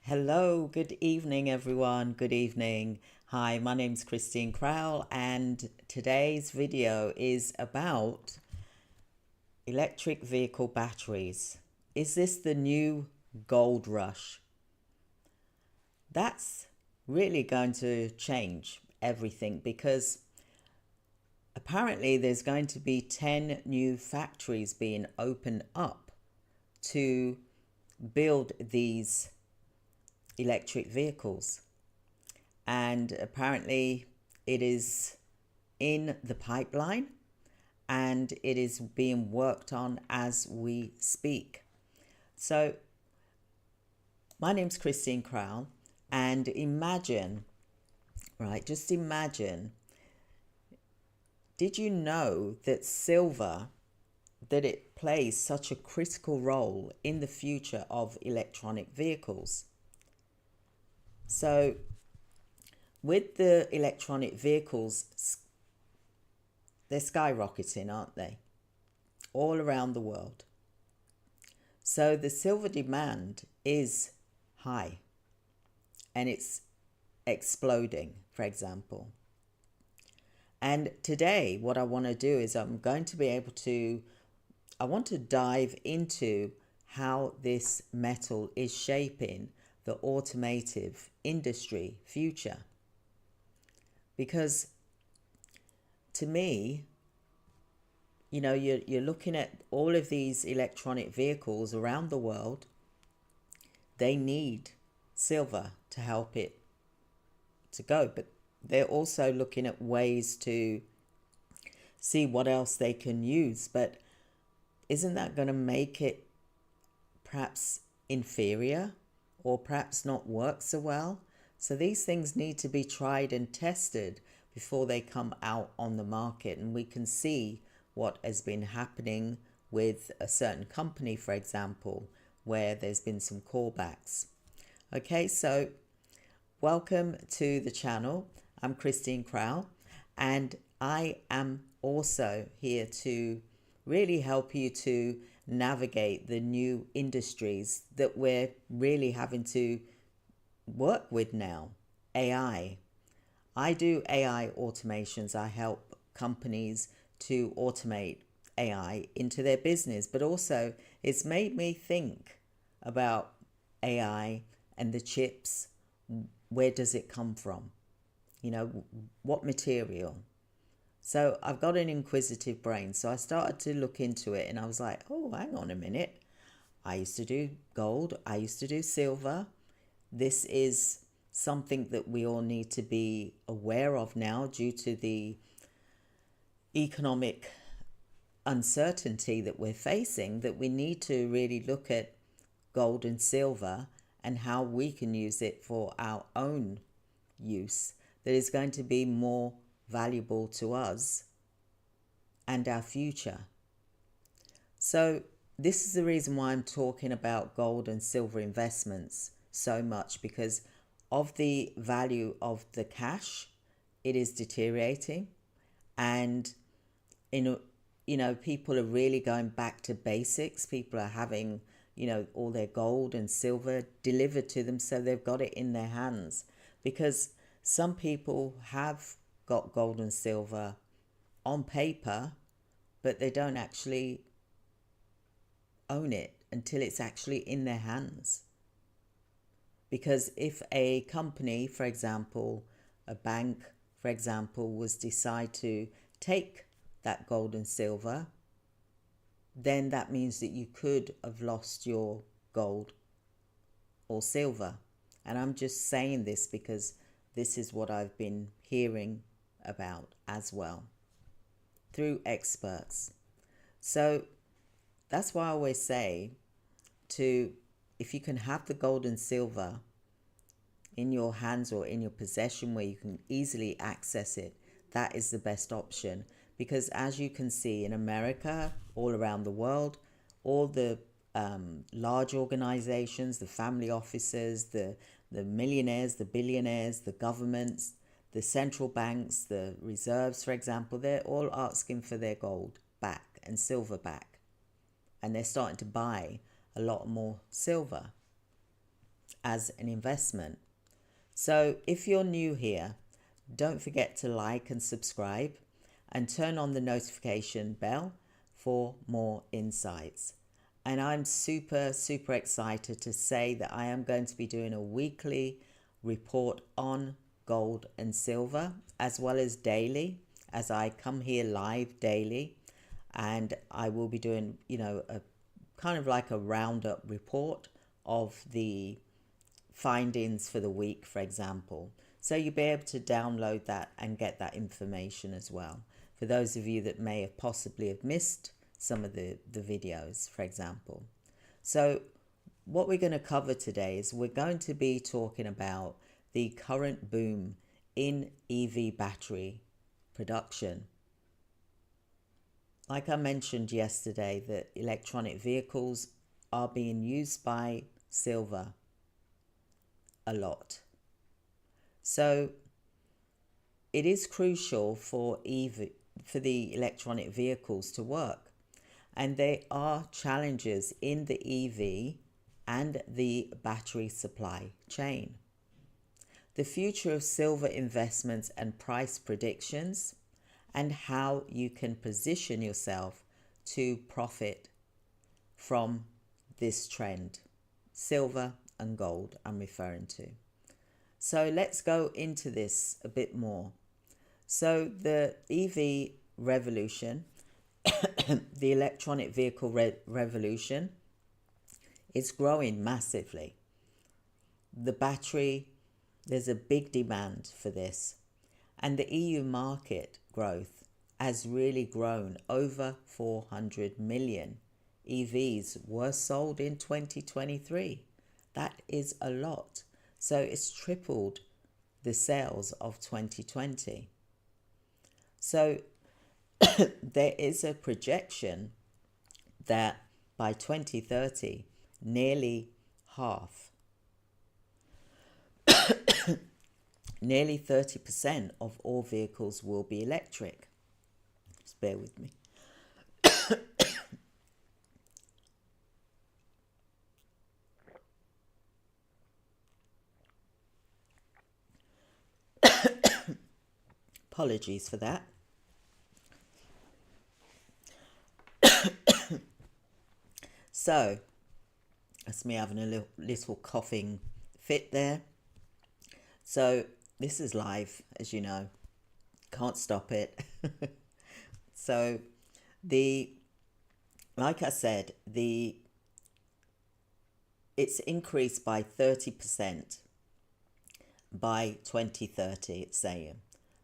Hello, good evening, everyone. Good evening. Hi, my name's Christine Crowell, and today's video is about electric vehicle batteries. Is this the new gold rush? That's really going to change everything because apparently there's going to be 10 new factories being opened up to build these electric vehicles, and apparently it is in the pipeline and it is being worked on as we speak. So my name's Christine Crowell, and just imagine, did you know that that it plays such a critical role in the future of electronic vehicles? So with the electronic vehicles, they're skyrocketing, aren't they? All around the world. So the silver demand is high and it's exploding, for example. And today what I want to do is I want to dive into how this metal is shaping the automotive industry future. Because to me, you're looking at all of these electronic vehicles around the world. They need silver to help it to go, but they're also looking at ways to see what else they can use. But isn't that going to make it perhaps inferior or perhaps not work so well? So these things need to be tried and tested before they come out on the market. And we can see what has been happening with a certain company, for example, where there's been some callbacks. Okay, so welcome to the channel. I'm Christine Crowell, and I am also here to really help you to navigate the new industries that we're really having to work with now. AI. I do AI automations. I help companies to automate AI into their business, but also it's made me think about AI and the chips. Where does it come from? What material? So I've got an inquisitive brain. So I started to look into it and I was like, oh, hang on a minute. I used to do gold. I used to do silver. This is something that we all need to be aware of now due to the economic uncertainty that we're facing, that we need to really look at gold and silver and how we can use it for our own use that is going to be more valuable to us and our future. So this is the reason why I'm talking about gold and silver investments so much, because of the value of the cash, it is deteriorating, and people are really going back to basics. People are having all their gold and silver delivered to them, so they've got it in their hands, because some people have got gold and silver on paper, but they don't actually own it until it's actually in their hands. Because if a company, for example, a bank, for example, was decide to take that gold and silver, then that means that you could have lost your gold or silver. And I'm just saying this because this is what I've been hearing about as well through experts. So that's why I always say if you can have the gold and silver in your hands or in your possession where you can easily access it, that is the best option. Because as you can see in America, all around the world, all the large organizations, the family offices, the millionaires, the billionaires, the governments, the central banks, the reserves, for example, they're all asking for their gold back and silver back. And they're starting to buy a lot more silver. as an investment. So if you're new here, don't forget to like and subscribe and turn on the notification bell for more insights. And I'm super excited to say that I am going to be doing a weekly report on gold and silver, as well as daily, as I come here live daily. And I will be doing, a kind of like a roundup report of the findings for the week, for example. So you'll be able to download that and get that information as well. For those of you that may have possibly have missed some of the videos, for example. So what we're going to cover today is we're going to be talking about the current boom in EV battery production. Like I mentioned yesterday, that electronic vehicles are being used by silver a lot. So it is crucial for the electronic vehicles to work. And there are challenges in the EV and the battery supply chain. The future of silver investments and price predictions, and how you can position yourself to profit from this trend. Silver and gold I'm referring to. So let's go into this a bit more. So the EV revolution, the electronic vehicle revolution, is growing massively. The battery, there's a big demand for this. And the EU market growth has really grown. Over 400 million EVs were sold in 2023. That is a lot. So it's tripled the sales of 2020. So there is a projection that by 2030, nearly half, nearly 30% of all vehicles will be electric. Just bear with me. Apologies for that. So, that's me having a little coughing fit there. So, this is live, as you know. Can't stop it. So, like I said, it's increased by 30% by 2030, it's saying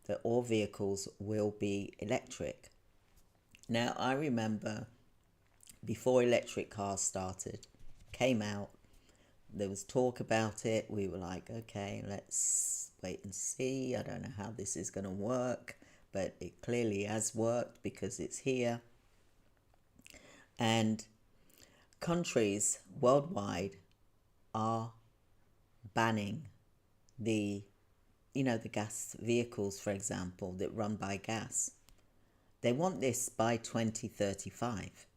that all vehicles will be electric. Now, I remember before electric cars came out, there was talk about it. We were like, okay, let's wait and see. I don't know how this is going to work, but it clearly has worked because it's here. And countries worldwide are banning the gas vehicles, for example, that run by gas. They want this by 2035.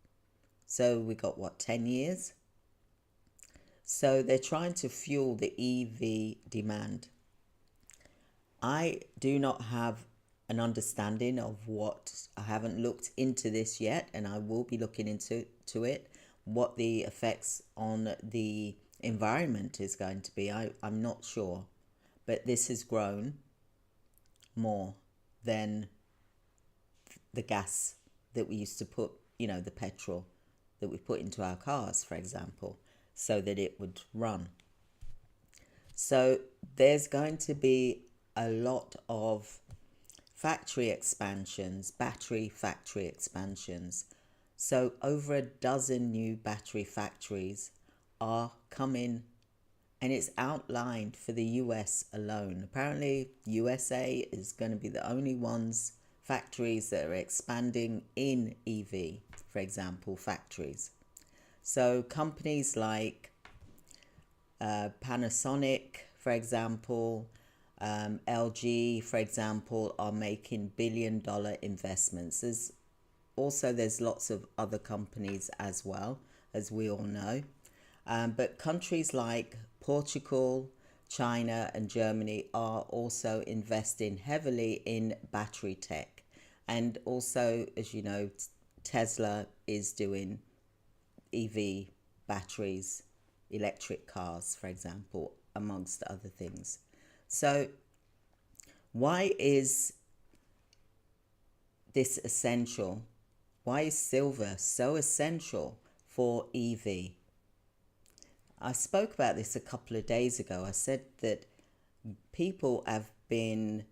So we got 10 years? So they're trying to fuel the EV demand. I do not have an understanding of I haven't looked into this yet, and I will be looking into it, what the effects on the environment is going to be. I'm not sure. But this has grown more than the gas that we used to put, the petrol that we put into our cars, for example, so that it would run. So there's going to be a lot of factory expansions, battery factory expansions. So over a dozen new battery factories are coming, and it's outlined for the US alone. Apparently, USA is going to be the only factories that are expanding in EV, for example, factories. So companies like Panasonic, for example, LG, for example, are making billion-dollar investments. There's lots of other companies as well, as we all know. But countries like Portugal, China, and Germany are also investing heavily in battery tech. And also, as you know, Tesla is doing EV batteries, electric cars, for example, amongst other things. So, why is this essential? Why is silver so essential for EV? I spoke about this a couple of days ago. I said that people have been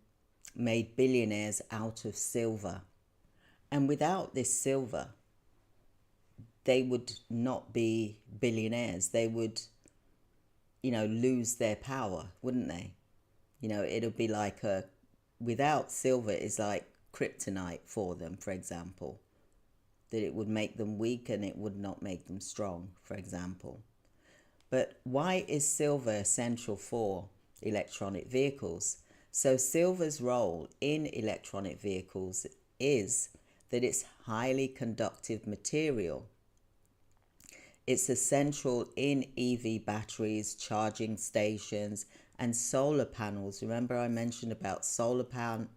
made billionaires out of silver. And without this silver, they would not be billionaires. They would, lose their power, wouldn't they? It'll be like without silver is like kryptonite for them, for example. That it would make them weak and it would not make them strong, for example. But why is silver essential for electronic vehicles? So silver's role in electronic vehicles is that it's highly conductive material. It's essential in EV batteries, charging stations, and solar panels. Remember I mentioned about solar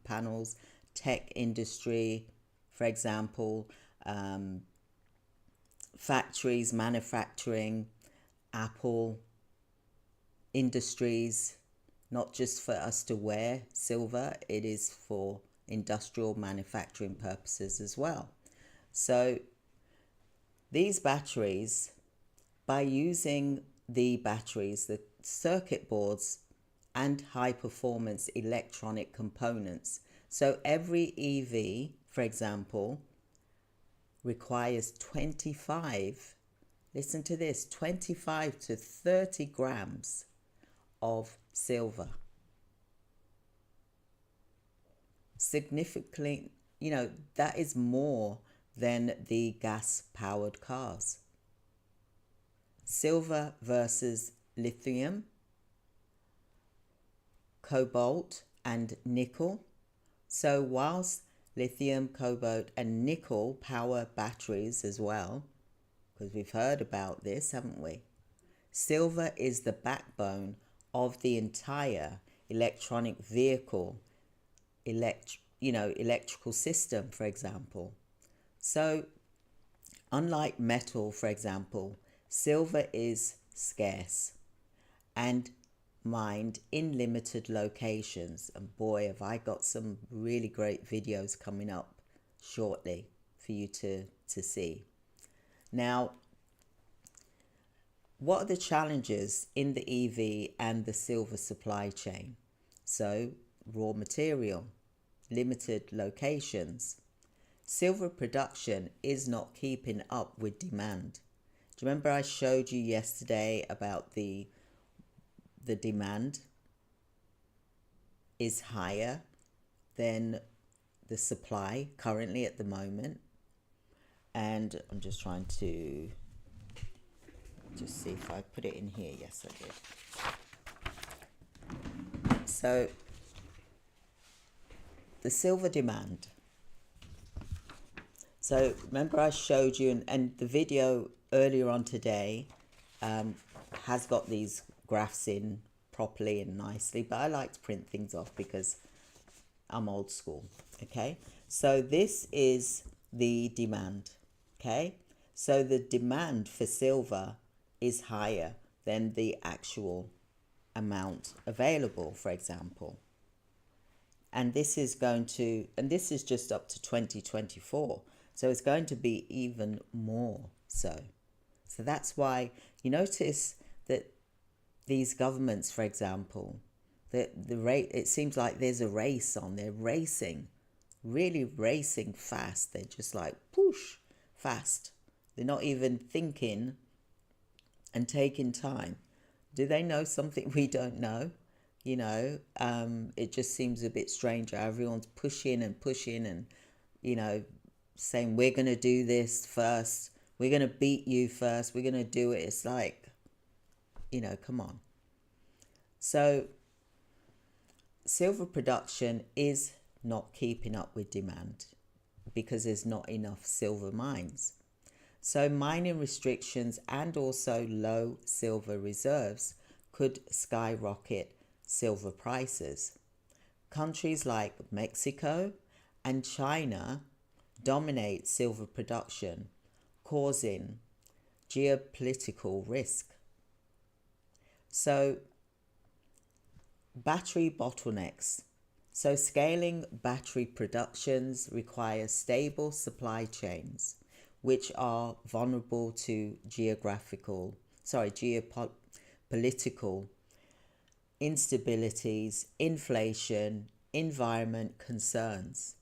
panels, tech industry, for example, factories, manufacturing, Apple, industries, not just for us to wear silver, it is for industrial manufacturing purposes as well. So these batteries, by using the batteries, the circuit boards and high performance electronic components. So every EV, for example, requires 25, listen to this, 25 to 30 grams of silver. Significantly, that is more than the gas-powered cars. Silver versus lithium, cobalt, and nickel. So whilst lithium, cobalt, and nickel power batteries as well, because we've heard about this, haven't we? Silver is the backbone of the entire electronic vehicle, electrical system, for example. So, unlike metal, for example, silver is scarce and mined in limited locations. And boy, have I got some really great videos coming up shortly for you to see. Now, what are the challenges in the EV and the silver supply chain? So, raw material, limited locations. Silver production is not keeping up with demand. Do you remember I showed you yesterday about the demand is higher than the supply currently at the moment? And I'm just trying to just see if I put it in here. Yes, I did. So the silver demand. So remember I showed you, and the video earlier on today has got these graphs in properly and nicely, but I like to print things off because I'm old school. Okay, so this is the demand. Okay, so the demand for silver is higher than the actual amount available, for example. And this is this is just up to 2024. So it's going to be even more so. So that's why you notice that these governments, for example, the rate, it seems like there's a race on. They're racing, really racing fast. They're just like push fast. They're not even thinking and taking time. Do they know something we don't know? It just seems a bit strange. Everyone's pushing and, saying we're going to do this first. We're going to beat you first. We're going to do it. It's like, come on. So silver production is not keeping up with demand because there's not enough silver mines. So mining restrictions and also low silver reserves could skyrocket silver prices. Countries like Mexico and China dominate silver production, causing geopolitical risk. So battery bottlenecks. So scaling battery productions requires stable supply chains, which are vulnerable to geopolitical instabilities, inflation, environment concerns.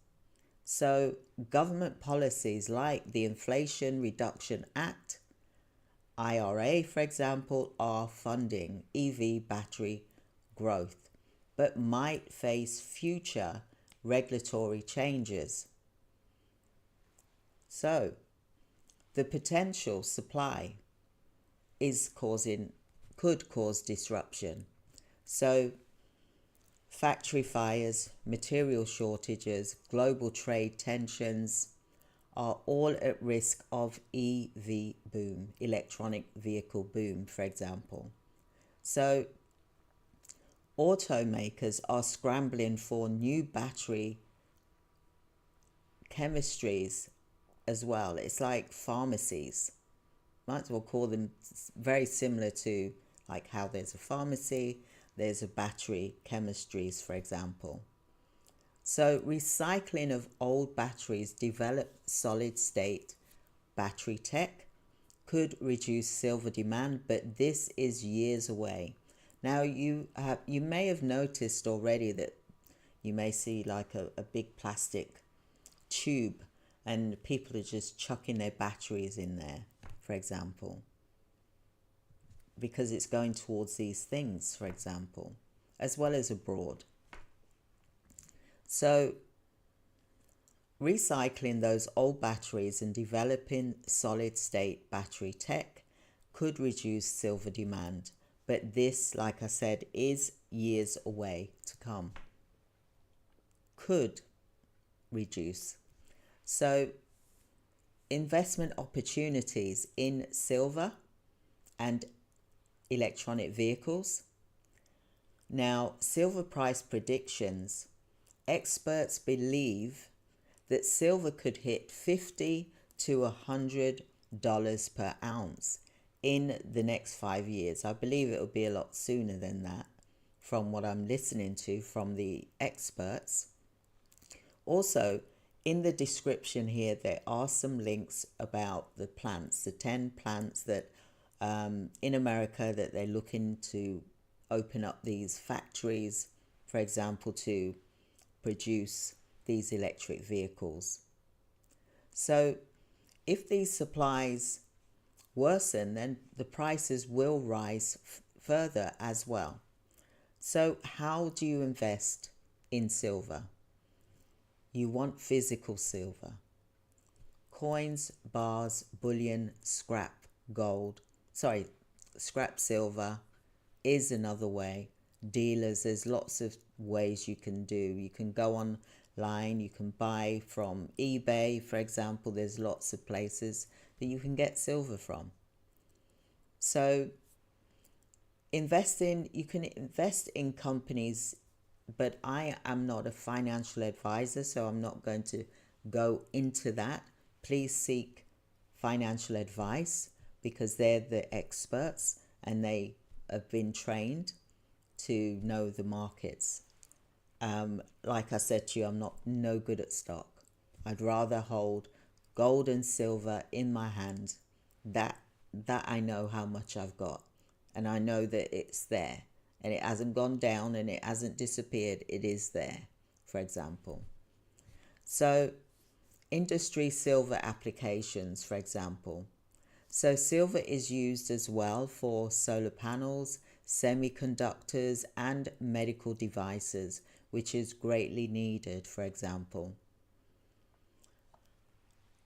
So government policies like the Inflation Reduction Act, IRA, for example, are funding EV battery growth, but might face future regulatory changes. So the potential supply could cause disruption. So factory fires, material shortages, global trade tensions are all at risk of EV boom, electronic vehicle boom, for example. So automakers are scrambling for new battery chemistries as well. It's like pharmacies. Might as well call them very similar to like how there's a pharmacy, there's a battery chemistries, for example. So recycling of old batteries, develop solid state battery tech could reduce silver demand, but this is years away. Now you may have noticed already that you may see like a big plastic tube and people are just chucking their batteries in there, for example, because it's going towards these things, for example, as well as abroad. So recycling those old batteries and developing solid state battery tech could reduce silver demand. But this, like I said, is years away to come. Could reduce. So investment opportunities in silver and electronic vehicles. Now, silver price predictions. Experts believe that silver could hit $50 to $100 per ounce in the next 5 years. I believe it will be a lot sooner than that from what I'm listening to from the experts. Also, in the description here, there are some links about the plants, the 10 plants that in America that they're looking to open up these factories, for example, to produce these electric vehicles. So if these supplies worsen, then the prices will rise further as well. So how do you invest in silver? You want physical silver. Coins, bars, bullion, scrap silver is another way. Dealers, there's lots of ways you can do. You can go online, you can buy from eBay, for example. There's lots of places that you can get silver from. So you can invest in companies, but I am not a financial advisor, so I'm not going to go into that. Please seek financial advice because they're the experts and they have been trained to know the markets. Like I said to you, I'm no good at stock. I'd rather hold gold and silver in my hand. That I know how much I've got, and I know that it's there, and it hasn't gone down, and it hasn't disappeared. It is there, for example. So, industry silver applications, for example. So silver is used as well for solar panels, semiconductors, and medical devices, which is greatly needed, for example.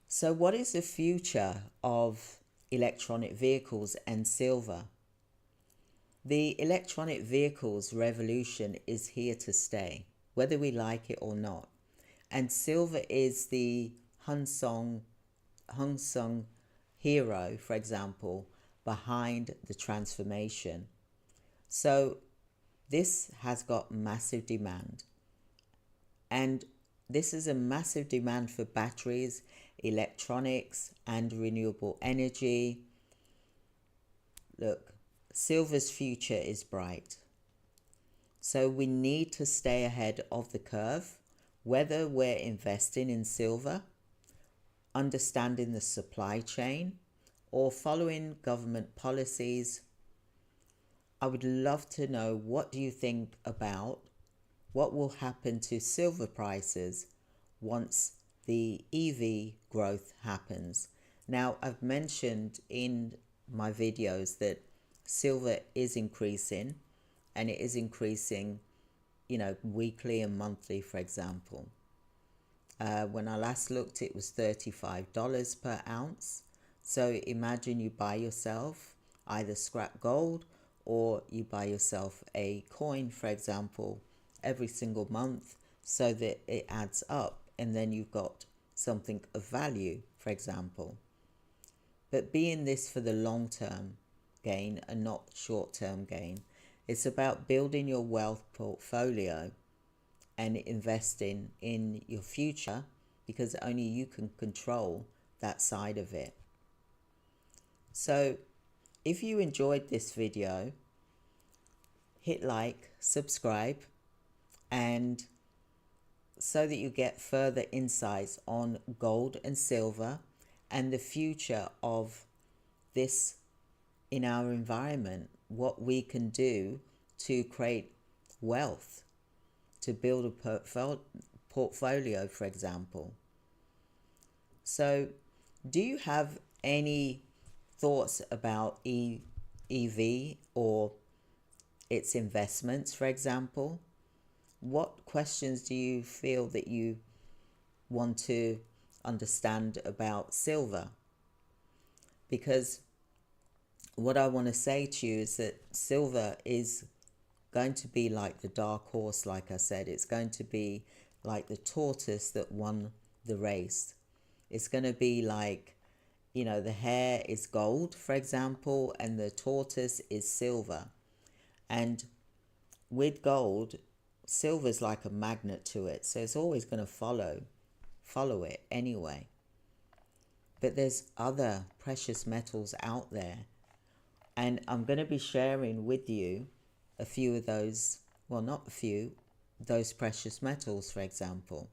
So what is the future of electronic vehicles and silver? The electronic vehicles revolution is here to stay, whether we like it or not. And silver is the unsung hero, for example, behind the transformation. So this has got massive demand. And this is a massive demand for batteries, electronics, and renewable energy. Look, silver's future is bright. So we need to stay ahead of the curve, whether we're investing in silver, understanding the supply chain, or following government policies. I would love to know, what do you think about what will happen to silver prices once the EV growth happens? Now, I've mentioned in my videos that silver is increasing, and it is increasing, weekly and monthly, for example. When I last looked, it was $35 per ounce. So imagine you buy yourself either scrap gold, or you buy yourself a coin, for example, every single month, so that it adds up, and then you've got something of value, for example. But be in this for the long-term gain and not short-term gain. It's about building your wealth portfolio and investing in your future, because only you can control that side of it. So if you enjoyed this video, hit like, subscribe, and so that you get further insights on gold and silver and the future of this in our environment, what we can do to create wealth, to build a portfolio, for example. So do you have any thoughts about EV or its investments, for example? What questions do you feel that you want to understand about silver? Because what I want to say to you is that silver is going to be like the dark horse. Like I said, it's going to be like the tortoise that won the race. It's going to be like, the hare is gold, for example, and the tortoise is silver. And with gold, silver is like a magnet to it, so it's always going to follow it anyway. But there's other precious metals out there, and I'm going to be sharing with you a few of those, well, not a few, those precious metals, for example.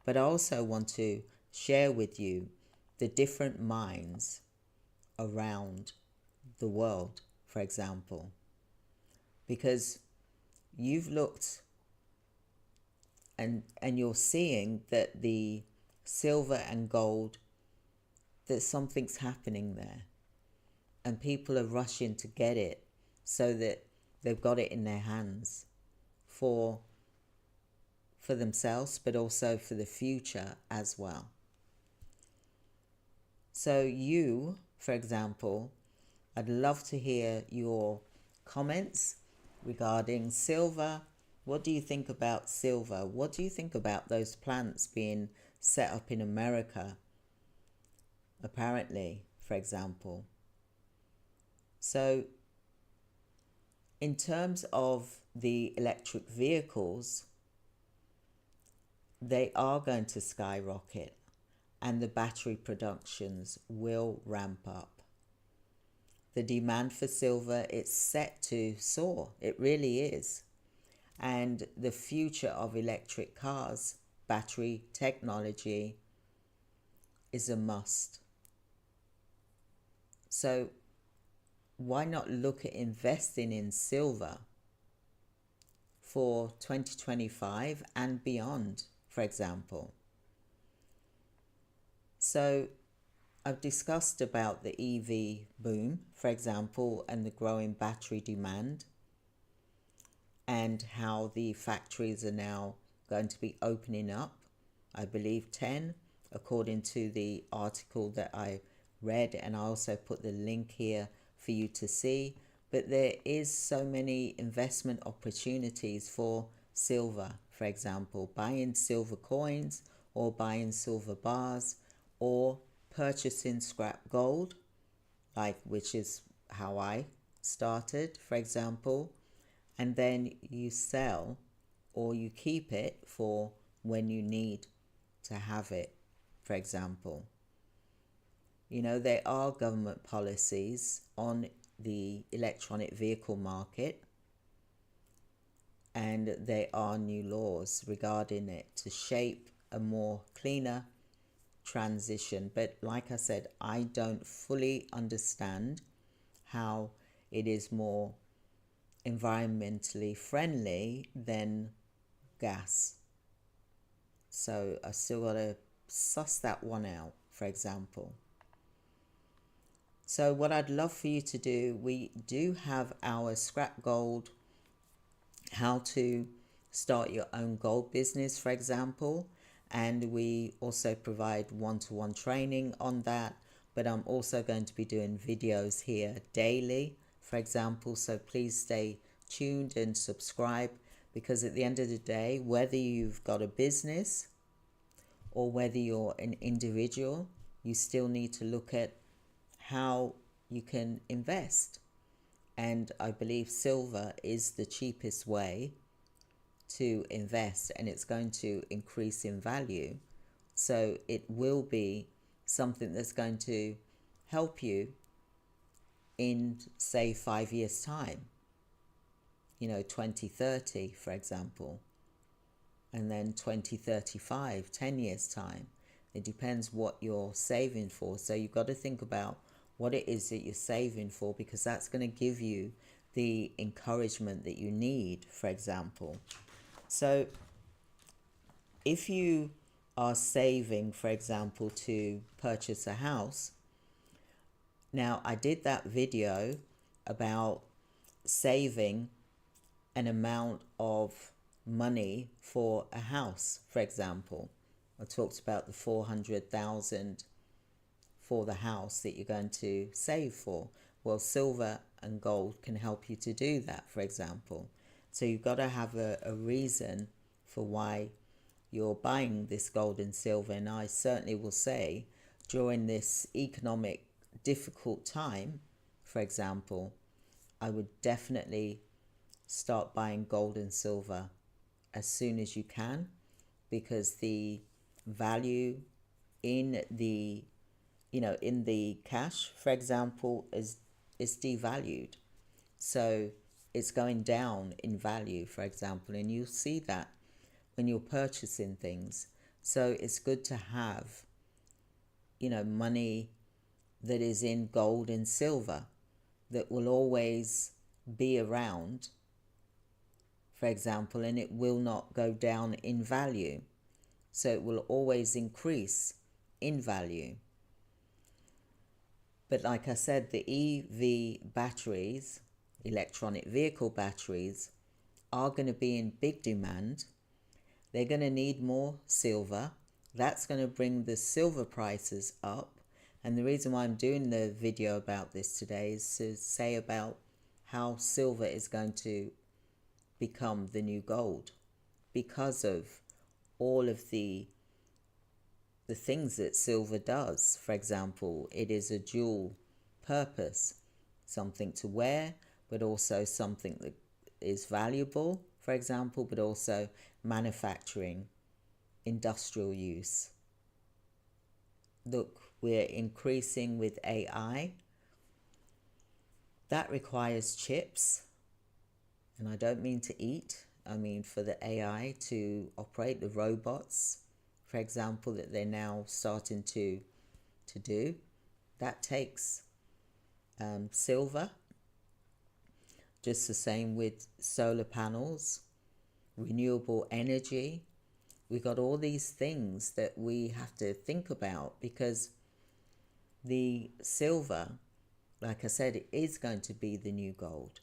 But I also want to share with you the different mines around the world, for example, because you've looked and you're seeing that the silver and gold, that something's happening there, and people are rushing to get it so that they've got it in their hands for themselves, but also for the future as well. So you, for example, I'd love to hear your comments regarding silver. What do you think about silver? What do you think about those plants being set up in America, apparently, for example? So in terms of the electric vehicles, they are going to skyrocket, and the battery productions will ramp up. The demand for silver, it's set to soar. It really is. And the future of electric cars, battery technology, is a must. So why not look at investing in silver for 2025 and beyond, for example? So I've discussed about the EV boom, for example, and the growing battery demand, and how the factories are now going to be opening up. I believe 10, according to the article that I read, and I also put the link here for you to see. But there is so many investment opportunities for silver, for example, buying silver coins or buying silver bars or purchasing scrap gold like which is how I started, for example, and then you sell or you keep it for when you need to have it, for example. There are government policies on the electronic vehicle market, and there are new laws regarding it to shape a more cleaner transition. But like I said, I don't fully understand how it is more environmentally friendly than gas. So I still got to suss that one out, for example. So what I'd love for you to do, we do have our scrap gold, how to start your own gold business, for example. And we also provide one-to-one training on that. But I'm also going to be doing videos here daily, for example. So please stay tuned and subscribe, because at the end of the day, whether you've got a business or whether you're an individual, you still need to look at how you can invest. And I believe silver is the cheapest way to invest, and it's going to increase in value. So it will be something that's going to help you in, say, 5 years' time, 2030, for example, and then 2035, 10 years' time. It depends what you're saving for. So you've got to think about what it is that you're saving for, because that's going to give you the encouragement that you need, for example. So if you are saving, for example, to purchase a house, now I did that video about saving an amount of money for a house, for example. I talked about the 400,000 for the house that you're going to save for. Well, silver and gold can help you to do that, for example. So you've got to have a reason for why you're buying this gold and silver. And I certainly will say, during this economic difficult time, for example, I would definitely start buying gold and silver as soon as you can, because the value in the in the cash, for example, is devalued. So it's going down in value, for example, and you'll see that when you're purchasing things. So it's good to have, money that is in gold and silver that will always be around, for example, and it will not go down in value. So it will always increase in value. But like I said, the EV batteries, electronic vehicle batteries, are going to be in big demand. They're going to need more silver. That's going to bring the silver prices up. And the reason why I'm doing the video about this today is to say about how silver is going to become the new gold, because of all of the things that silver does. For example, it is a dual purpose, something to wear, but also something that is valuable, for example, but also manufacturing, industrial use. Look, we're increasing with AI. That requires chips, and I don't mean to eat. I mean for the AI to operate, the robots, for example, that they're now starting to do. That takes silver. Just the same with solar panels, renewable energy. We got all these things that we have to think about, because the silver, like I said, it is going to be the new gold.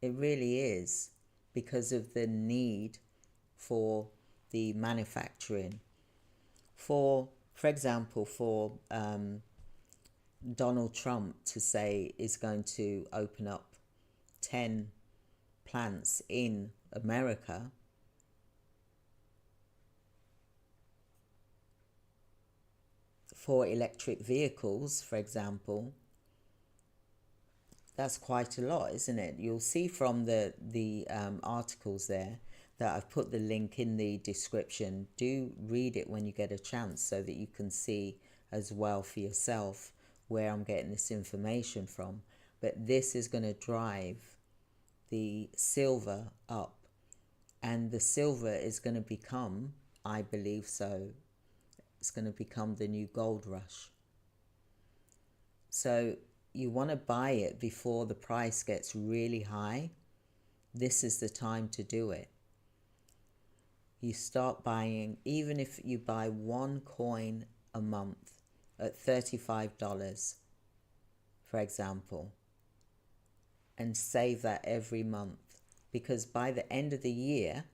It really is, because of the need for the manufacturing. For example, for Donald Trump to say is going to open up 10 plants in America, for electric vehicles, for example, that's quite a lot, isn't it? You'll see from the articles there that I've put the link in the description. Do read it when you get a chance so that you can see as well for yourself where I'm getting this information from. But this is going to drive the silver up, and the silver is going to become, I believe so, it's going to become the new gold rush. So you want to buy it before the price gets really high. This is the time to do it. You start buying, even if you buy one coin a month at $35, for example, and save that every month. Because by the end of the year,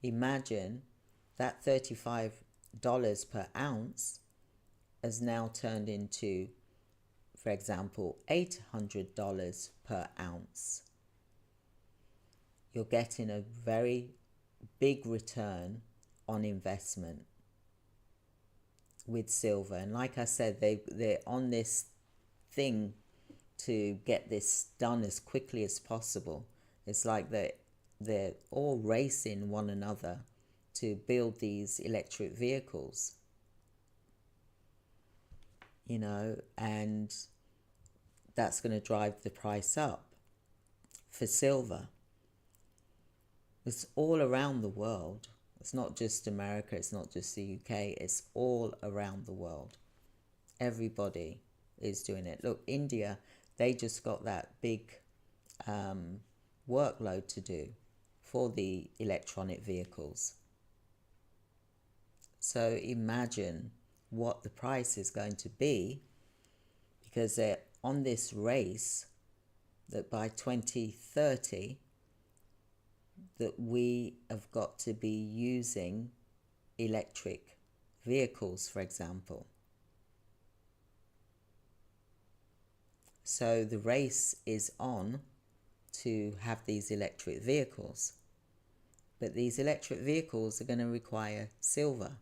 imagine that $35 per ounce has now turned into, for example, $800 per ounce. You're getting a very big return on investment with silver. And like I said, they're on this thing to get this done as quickly as possible. It's like they're all racing one another to build these electric vehicles, you know, and that's going to drive the price up for silver. It's all around the world. It's not just America, it's not just the UK, it's all around the world. Everybody is doing it. Look, India, they just got that big workload to do for the electronic vehicles. So imagine what the price is going to be, because they're on this race that by 2030 that we have got to be using electric vehicles, for example. So the race is on to have these electric vehicles. But these electric vehicles are going to require silver.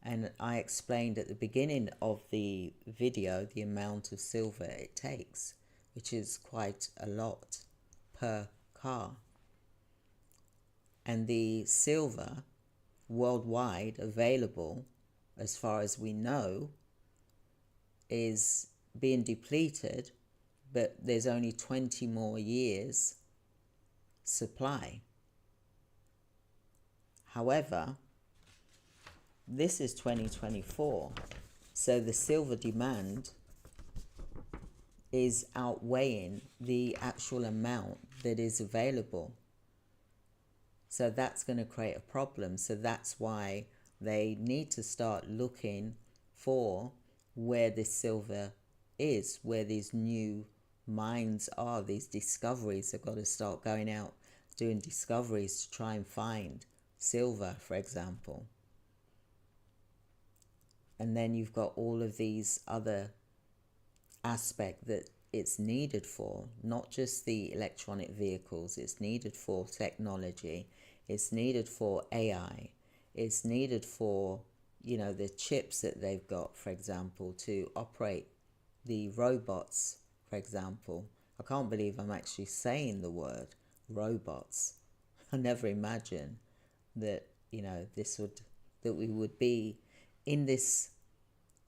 And I explained at the beginning of the video the amount of silver it takes, which is quite a lot per car. And the silver worldwide available, as far as we know, is being depleted, but there's only 20 more years supply. However, this is 2024, so the silver demand is outweighing the actual amount that is available. So that's going to create a problem. So that's why they need to start looking for where this silver is, where these new mines are, these discoveries. They've got to start going out doing discoveries to try and find silver, for example. And then you've got all of these other aspects that it's needed for, not just the electronic vehicles, it's needed for technology, it's needed for AI, it's needed for, you know, the chips that they've got, for example, to operate the robots, for example. I can't believe I'm actually saying the word robots. I never imagined that, you know, that we would be in this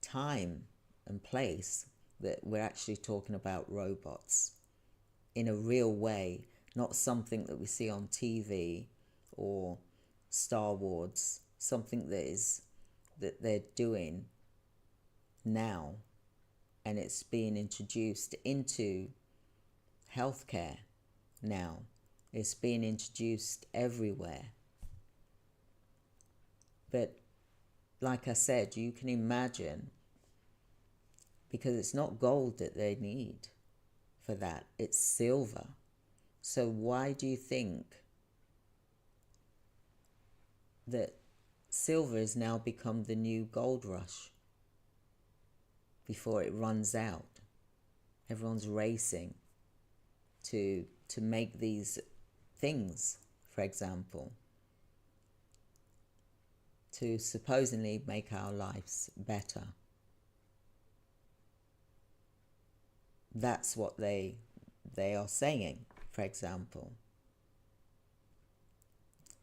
time and place that we're actually talking about robots in a real way, not something that we see on TV or Star Wars, something that they're doing now, and it's being introduced into healthcare now. It's being introduced everywhere. But like I said, you can imagine, because it's not gold that they need for that, it's silver. So why do you think that silver has now become the new gold rush before it runs out? Everyone's racing to make these things, for example, to supposedly make our lives better. That's what they they are saying, for example.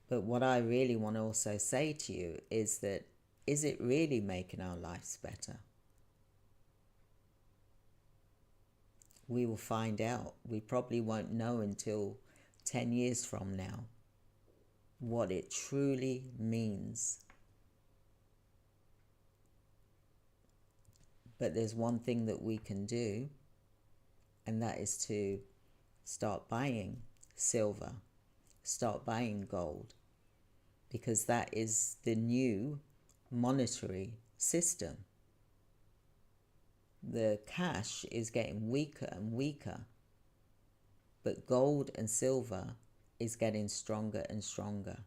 But what I really want to also say to you is that, is it really making our lives better? We will find out. We probably won't know until 10 years from now what it truly means. But there's one thing that we can do, and that is to start buying silver, start buying gold, because that is the new monetary system. The cash is getting weaker and weaker, but gold and silver is getting stronger and stronger.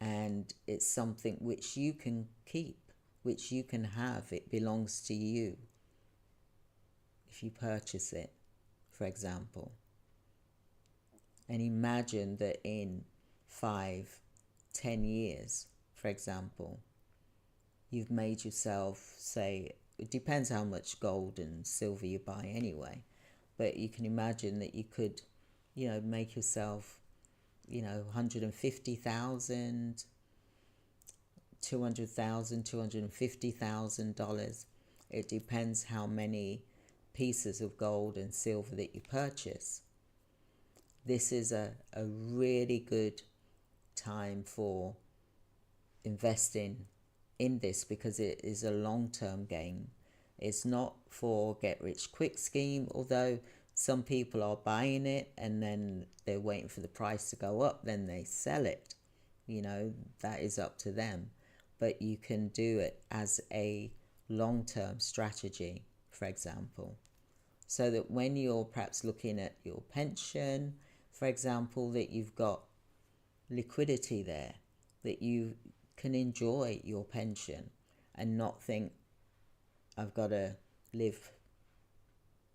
And it's something which you can keep, which you can have. It belongs to you if you purchase it, for example. And imagine that in 5-10 years, for example, you've made yourself, say, it depends how much gold and silver you buy anyway, but you can imagine that you could, make yourself, $150,000, $200,000, $250,000. It depends how many pieces of gold and silver that you purchase. This is a really good time for investing in this, because it is a long-term gain. It's not for get-rich-quick scheme, although some people are buying it and then they're waiting for the price to go up, then they sell it. That is up to them. But you can do it as a long-term strategy, for example, so that when you're perhaps looking at your pension, for example, that you've got liquidity there, that you can enjoy your pension and not think, I've got to live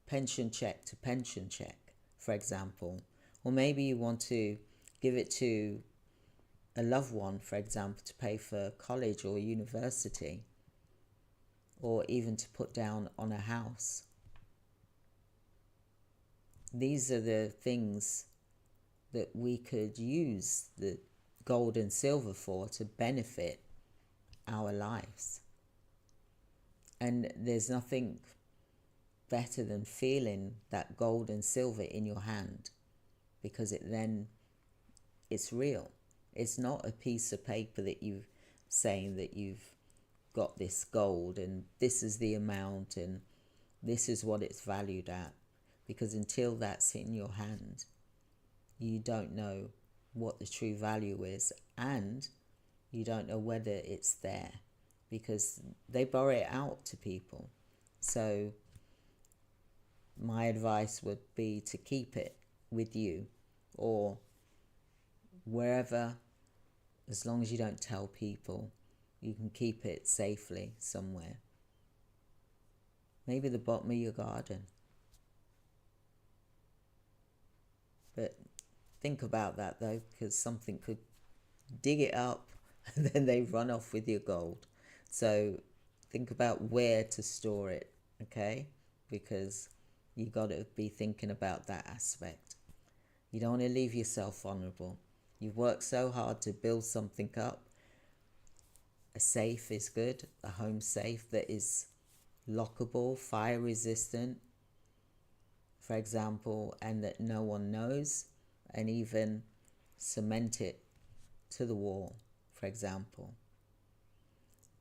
pension check to pension check, for example. Or maybe you want to give it to a loved one, for example, to pay for college or university, or even to put down on a house. These are the things that we could use the gold and silver for to benefit our lives. And there's nothing better than feeling that gold and silver in your hand, because it's real. It's not a piece of paper that you've saying that you've got this gold and this is the amount and this is what it's valued at, because until that's in your hand, you don't know what the true value is, and you don't know whether it's there, because they borrow it out to people. So my advice would be to keep it with you, or wherever, as long as you don't tell people, you can keep it safely somewhere. Maybe the bottom of your garden. But think about that though, because something could dig it up and then they run off with your gold. So think about where to store it, okay? Because you got to be thinking about that aspect. You don't want to leave yourself vulnerable. You've worked so hard to build something up. A safe is good, a home safe that is lockable, fire resistant, for example, and that no one knows, and even cement it to the wall, for example.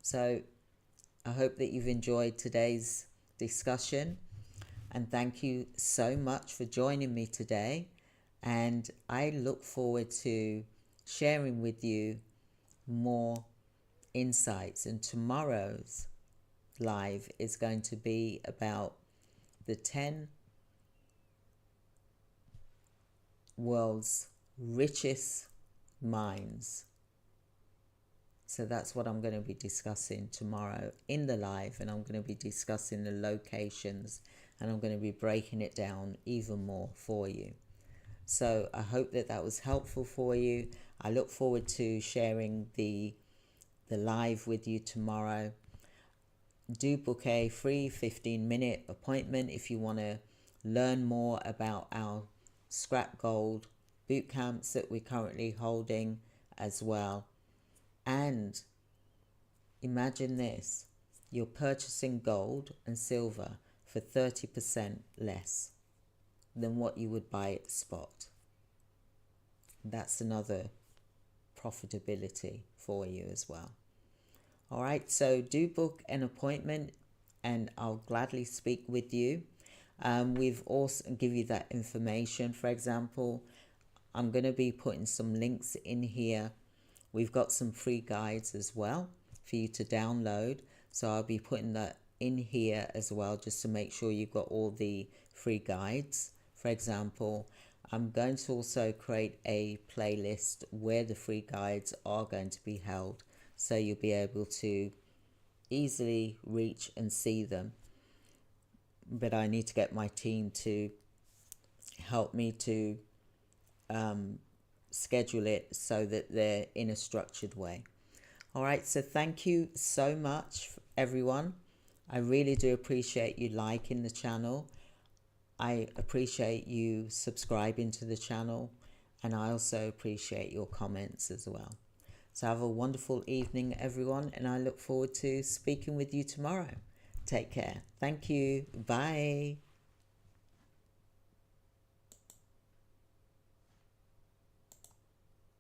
So I hope that you've enjoyed today's discussion, and thank you so much for joining me today. And I look forward to sharing with you more insights. And tomorrow's live is going to be about the 10 world's richest minds. So that's what I'm going to be discussing tomorrow in the live, and I'm going to be discussing the locations, and I'm going to be breaking it down even more for you. So I hope that that was helpful for you. I look forward to sharing the live with you tomorrow. Do book a free 15-minute appointment if you want to learn more about our scrap gold boot camps that we're currently holding as well. And imagine this, you're purchasing gold and silver for 30% less than what you would buy at the spot. That's another profitability for you as well. All right, so do book an appointment and I'll gladly speak with you. We've also give you that information. For example, I'm going to be putting some links in here. We've got some free guides as well for you to download. So I'll be putting that in here as well, just to make sure you've got all the free guides. For example, I'm going to also create a playlist where the free guides are going to be held, so you'll be able to easily reach and see them. But I need to get my team to help me to schedule it so that they're in a structured way. All right, so thank you so much, everyone. I really do appreciate you liking the channel. I appreciate you subscribing to the channel, and I also appreciate your comments as well. So have a wonderful evening, everyone, and I look forward to speaking with you tomorrow. Take care. Thank you. Bye.